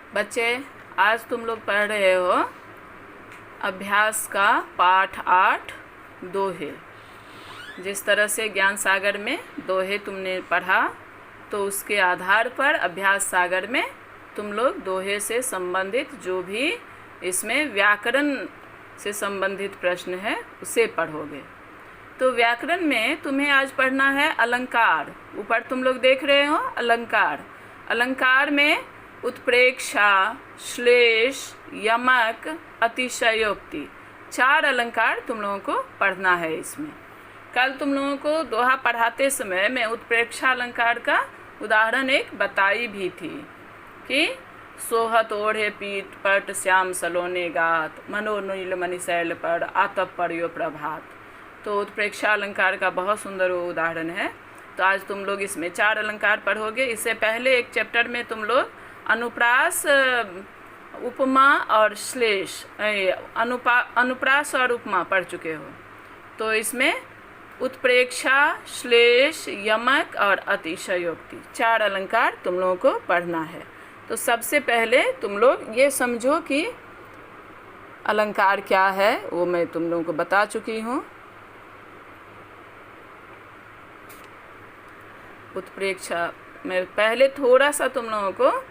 बच्चे, आज तुम लोग पढ़ रहे हो अभ्यास का पाठ 8 दोहे। जिस तरह से ज्ञान सागर में दोहे तुमने पढ़ा, तो उसके आधार पर अभ्यास सागर में तुम लोग दोहे से संबंधित जो भी इसमें व्याकरण से संबंधित प्रश्न है उसे पढ़ोगे। तो व्याकरण में तुम्हें आज पढ़ना है अलंकार। ऊपर तुम लोग देख रहे हो अलंकार। अलंकार में उत्प्रेक्षा, श्लेष, यमक, अतिशयोक्ति, 4 अलंकार तुम लोगों को पढ़ना है इसमें। कल तुम लोगों को दोहा पढ़ाते समय मैं उत्प्रेक्षा अलंकार का उदाहरण एक बताई भी थी कि सोहत ओढ़े पीठ पट श्याम सलोने गात, मनोनील मणिशैल पर आतप पर्यो प्रभात। तो उत्प्रेक्षा अलंकार का बहुत सुंदर वो उदाहरण है। तो आज तुम लोग इसमें 4 अलंकार पढ़ोगे। इससे पहले एक चैप्टर में तुम लोग अनुप्रास, उपमा और श्लेष, अनुप्रास और उपमा पढ़ चुके हो। तो इसमें उत्प्रेक्षा, श्लेष, यमक और अतिशयोक्ति 4 अलंकार तुम लोगों को पढ़ना है। तो सबसे पहले तुम लोग ये समझो कि अलंकार क्या है, वो मैं तुम लोगों को बता चुकी हूँ। उत्प्रेक्षा मैं पहले थोड़ा सा तुम लोगों को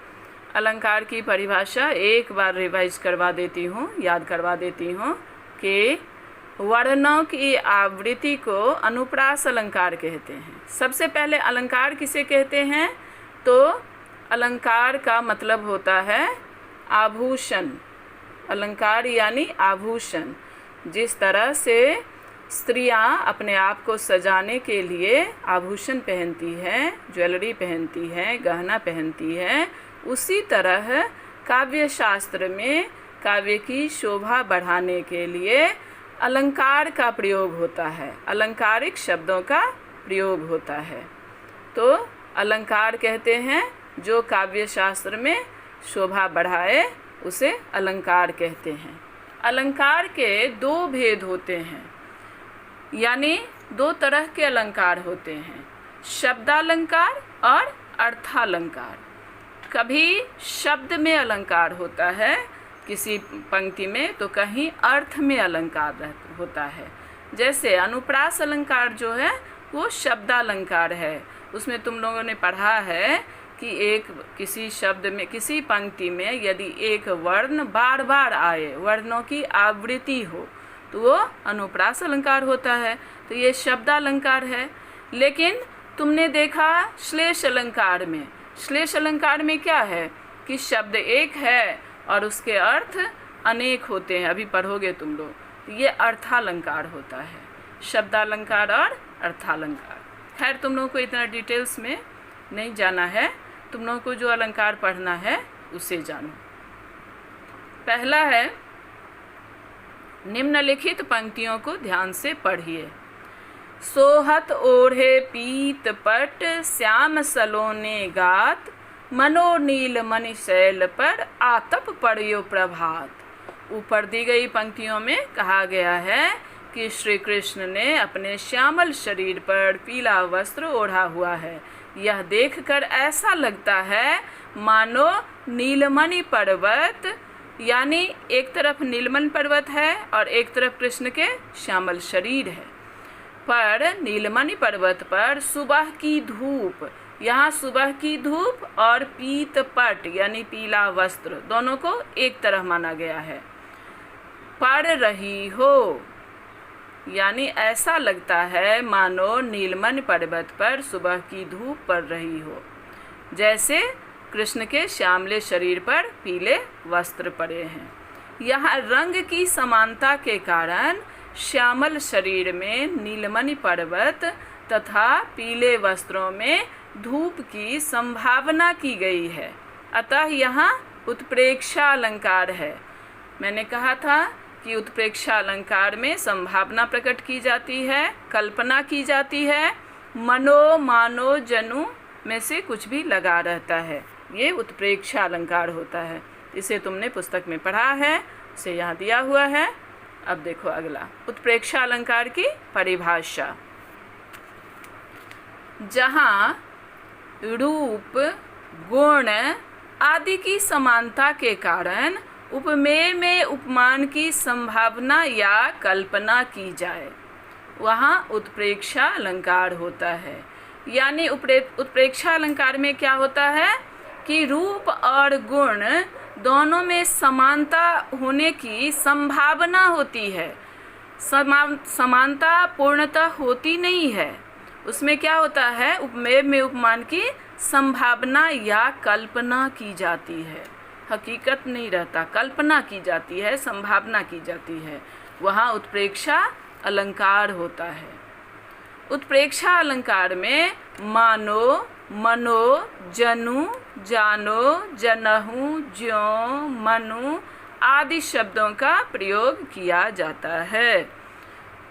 अलंकार की परिभाषा एक बार रिवाइज करवा देती हूँ, याद करवा देती हूँ कि वर्णों की आवृत्ति को अनुप्रास अलंकार कहते हैं। सबसे पहले अलंकार किसे कहते हैं? तो अलंकार का मतलब होता है आभूषण। अलंकार यानी आभूषण। जिस तरह से स्त्रियां अपने आप को सजाने के लिए आभूषण पहनती हैं, ज्वेलरी पहनती हैं, गहना पहनती हैं, उसी तरह काव्य शास्त्र में काव्य की शोभा बढ़ाने के लिए अलंकार का प्रयोग होता है, अलंकारिक शब्दों का प्रयोग होता है। तो अलंकार कहते हैं जो काव्य शास्त्र में शोभा बढ़ाए, उसे अलंकार कहते हैं। अलंकार के 2 भेद होते हैं, यानी 2 तरह के अलंकार होते हैं, शब्दालंकार और अर्थालंकार। कभी शब्द में अलंकार होता है किसी पंक्ति में, तो कहीं अर्थ में अलंकार होता है। जैसे अनुप्रास अलंकार जो है वो शब्दालंकार है। उसमें तुम लोगों ने पढ़ा है कि किसी शब्द में, किसी पंक्ति में यदि एक वर्ण बार बार आए, वर्णों की आवृत्ति हो, तो वो अनुप्रास अलंकार होता है। तो ये शब्दालंकार है। लेकिन तुमने देखा श्लेष अलंकार में, श्लेष अलंकार में क्या है कि शब्द एक है और उसके अर्थ अनेक होते हैं। अभी पढ़ोगे तुम लोग। ये अर्थालंकार होता है, शब्दालंकार और अर्थालंकार। खैर, तुम लोगों को इतना डिटेल्स में नहीं जाना है। तुम लोगों को जो अलंकार पढ़ना है उसे जानो। पहला है, निम्नलिखित पंक्तियों को ध्यान से पढ़िए। सोहत ओढ़े पीत पट श्याम सलोने गात, मनोनील मणिशैल पर आतप पर्यो प्रभात। ऊपर दी गई पंक्तियों में कहा गया है कि श्री कृष्ण ने अपने श्यामल शरीर पर पीला वस्त्र ओढ़ा हुआ है। यह देखकर ऐसा लगता है मानो नीलमणि पर्वत, यानी एक तरफ नीलमणि पर्वत है और एक तरफ कृष्ण के श्यामल शरीर है। पर नीलमणि पर्वत पर सुबह की धूप, यहाँ सुबह की धूप और पीत पट यानी पीला वस्त्र, दोनों को एक तरह माना गया है। पड़ रही हो, यानी ऐसा लगता है मानो नीलमणि पर्वत पर सुबह की धूप पड़ रही हो, जैसे कृष्ण के श्यामले शरीर पर पीले वस्त्र पड़े हैं। यहाँ रंग की समानता के कारण श्यामल शरीर में नीलमणि पर्वत तथा पीले वस्त्रों में धूप की संभावना की गई है। अतः यहाँ उत्प्रेक्षा अलंकार है। मैंने कहा था कि उत्प्रेक्षा अलंकार में संभावना प्रकट की जाती है, कल्पना की जाती है, मनो मानो जनु में से कुछ भी लगा रहता है। ये उत्प्रेक्षा अलंकार होता है। इसे तुमने पुस्तक में पढ़ा है, इसे यहाँ दिया हुआ है। अब देखो अगला, उत्प्रेक्षा अलंकार की परिभाषा। जहाँ रूप, गुण, आदि की समानता के कारण उपमेय में उपमान की संभावना या कल्पना की जाए, वहाँ उत्प्रेक्षा अलंकार होता है। यानी उत्प्रेक्षा अलंकार में क्या होता है कि रूप और गुण दोनों में समानता होने की संभावना होती है। समानता पूर्णतः होती नहीं है। उसमें क्या होता है, उपमेय में उपमान की संभावना या कल्पना की जाती है। हकीकत नहीं रहता, कल्पना की जाती है, संभावना की जाती है, वहाँ उत्प्रेक्षा अलंकार होता है। उत्प्रेक्षा अलंकार में मानो, मनो, जनु, जानो, जनहु, ज्यों, मनु आदि शब्दों का प्रयोग किया जाता है।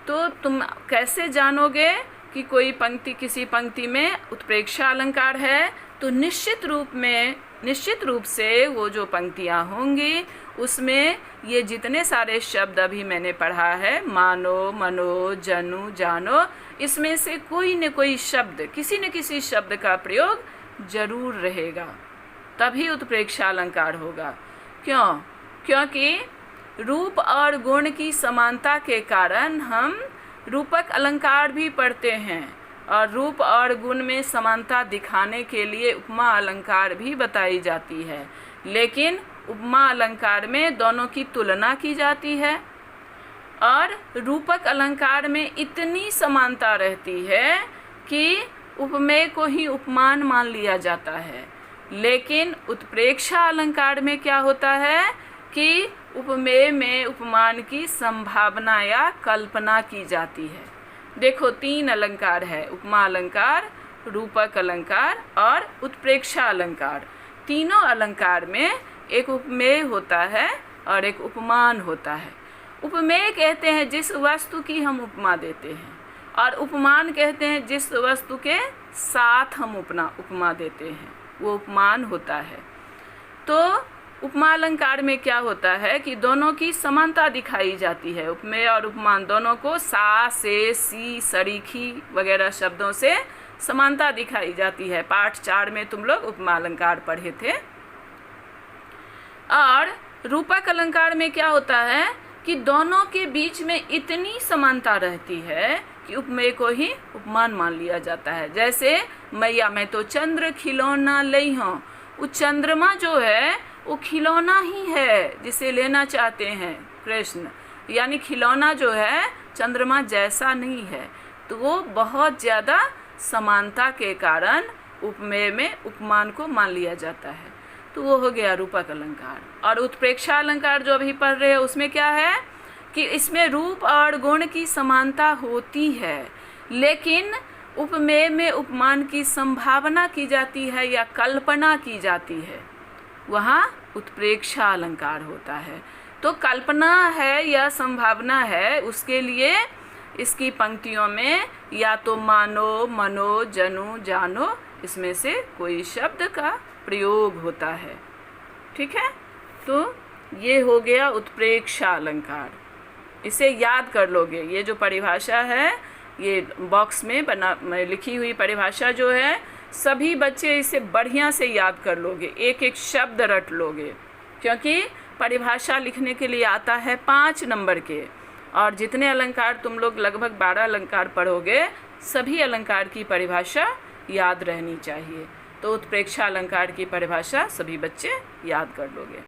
तो तुम कैसे जानोगे कि कोई पंक्ति किसी पंक्ति में उत्प्रेक्षा अलंकार है? तो निश्चित रूप से वो जो पंक्तियाँ होंगी उसमें ये जितने सारे शब्द अभी मैंने पढ़ा है, मानो, मनो, जनु, जानो, इसमें से कोई न कोई शब्द, किसी न किसी शब्द का प्रयोग जरूर रहेगा, तभी उत्प्रेक्षा अलंकार होगा। क्यों? क्योंकि रूप और गुण की समानता के कारण हम रूपक अलंकार भी पढ़ते हैं और रूप और गुण में समानता दिखाने के लिए उपमा अलंकार भी बताई जाती है। लेकिन उपमा अलंकार में दोनों की तुलना की जाती है और रूपक अलंकार में इतनी समानता रहती है कि उपमेय को ही उपमान मान लिया जाता है। लेकिन उत्प्रेक्षा अलंकार में क्या होता है कि उपमेय में उपमान की संभावना या कल्पना की जाती है। देखो 3 अलंकार है, उपमा अलंकार, रूपक अलंकार और उत्प्रेक्षा अलंकार। तीनों अलंकार में एक उपमेय होता है और एक उपमान होता है। उपमेय कहते हैं जिस वस्तु की हम उपमा देते हैं, और उपमान कहते हैं जिस वस्तु के साथ हम उपमा देते हैं, वो उपमान होता है। तो उपमा अलंकार में क्या होता है कि दोनों की समानता दिखाई जाती है। उपमेय और उपमान दोनों को सा, से, सी, सरीखी वगैरह शब्दों से समानता दिखाई जाती है। पाठ 4 में तुम लोग उपमा अलंकार पढ़े थे। और रूपक अलंकार में क्या होता है कि दोनों के बीच में इतनी समानता रहती है कि उपमेय को ही उपमान मान लिया जाता है। जैसे मैया मैं तो चंद्र खिलौना लई हूँ, वो चंद्रमा जो है वो खिलौना ही है जिसे लेना चाहते हैं कृष्ण, यानी खिलौना जो है चंद्रमा जैसा नहीं है। तो वो बहुत ज़्यादा समानता के कारण उपमेय में उपमान को मान लिया जाता है। तो वो हो गया रूपक अलंकार। और उत्प्रेक्षा अलंकार जो अभी पढ़ रहे हैं उसमें क्या है कि इसमें रूप और गुण की समानता होती है, लेकिन उपमेय में उपमान की संभावना की जाती है या कल्पना की जाती है, वहाँ उत्प्रेक्षा अलंकार होता है। तो कल्पना है या संभावना है, उसके लिए इसकी पंक्तियों में या तो मानो, मनो, जनु, जानो, इसमें से कोई शब्द का प्रयोग होता है। ठीक है, तो ये हो गया उत्प्रेक्षा अलंकार। इसे याद कर लोगे। ये जो परिभाषा है, ये बॉक्स में लिखी हुई परिभाषा जो है, सभी बच्चे इसे बढ़िया से याद कर लोगे, एक एक शब्द रट लोगे, क्योंकि परिभाषा लिखने के लिए आता है 5 नंबर के, और जितने अलंकार तुम लोग लगभग 12 अलंकार पढ़ोगे, सभी अलंकार की परिभाषा याद रहनी चाहिए। तो उत्प्रेक्षा अलंकार की परिभाषा सभी बच्चे याद कर लोगे।